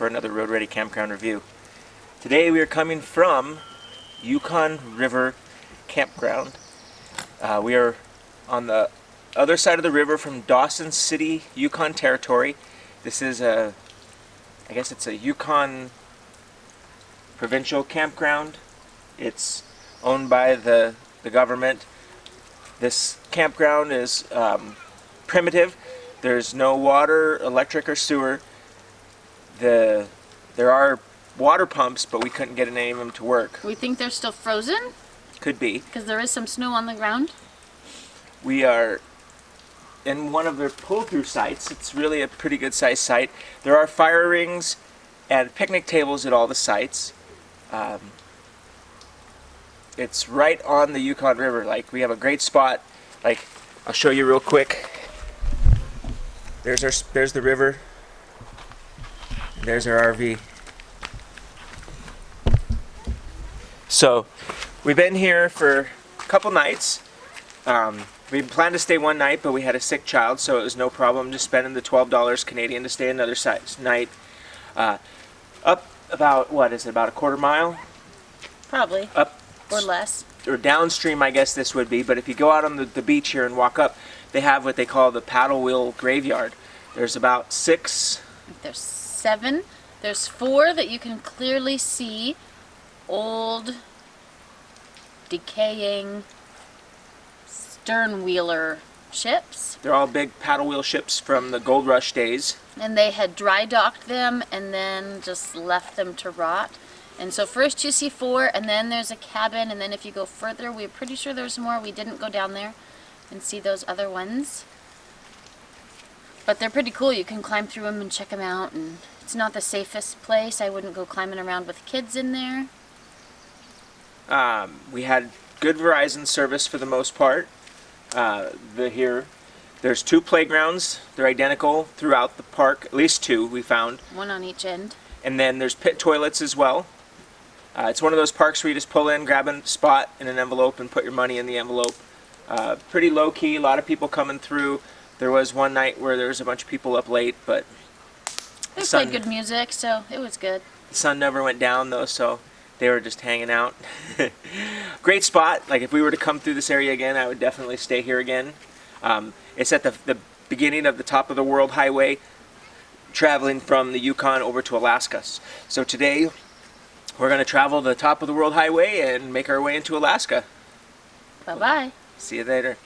for another Road Ready Campground review. Today we are coming from Yukon River Campground. We are on the other side of the river from Dawson City, Yukon Territory. This is I guess it's a Yukon Provincial Campground. It's owned by the government. This campground is primitive. There's no water, electric, or sewer. There are water pumps, but we couldn't get any of them to work. We think they're still frozen? Could be. Because there is some snow on the ground. We are in one of their pull-through sites. It's really a pretty good sized site. There are fire rings and picnic tables at all the sites. It's right on the Yukon River. Like, we have a great spot. Like, I'll show you real quick. There's the river. There's our RV. So, we've been here for a couple nights. We planned to stay one night, but we had a sick child, so it was no problem just spending the $12 Canadian to stay another night. Up about, what is it, about a quarter mile? Probably. Up or less. Or downstream, I guess this would be, but if you go out on the beach here and walk up, they have what they call the paddle wheel graveyard. There's about 6. There's 7. There's 4 that you can clearly see. Old, decaying stern wheeler ships. They're all big paddle wheel ships from the Gold Rush days. And they had dry docked them and then just left them to rot. And so first you see 4, and then there's a cabin, and then if you go further, we're pretty sure there's more. We didn't go down there and see those other ones. But they're pretty cool. You can climb through them and check them out, and it's not the safest place. I wouldn't go climbing around with kids in there. We had good Verizon service for the most part. There's 2 playgrounds. They're identical throughout the park, at least 2 we found. 1 on each end. And then there's pit toilets as well. It's one of those parks where you just pull in, grab a spot in an envelope, and put your money in the envelope. Pretty low-key, a lot of people coming through. There was one night where there was a bunch of people up late, but They played good music, so it was good. The sun never went down, though, so they were just hanging out. Great spot. Like, if we were to come through this area again, I would definitely stay here again. It's at the beginning of the top of the World Highway, traveling from the Yukon over to Alaska. So today, we're going to travel the top of the World Highway and make our way into Alaska. Bye-bye. See you later.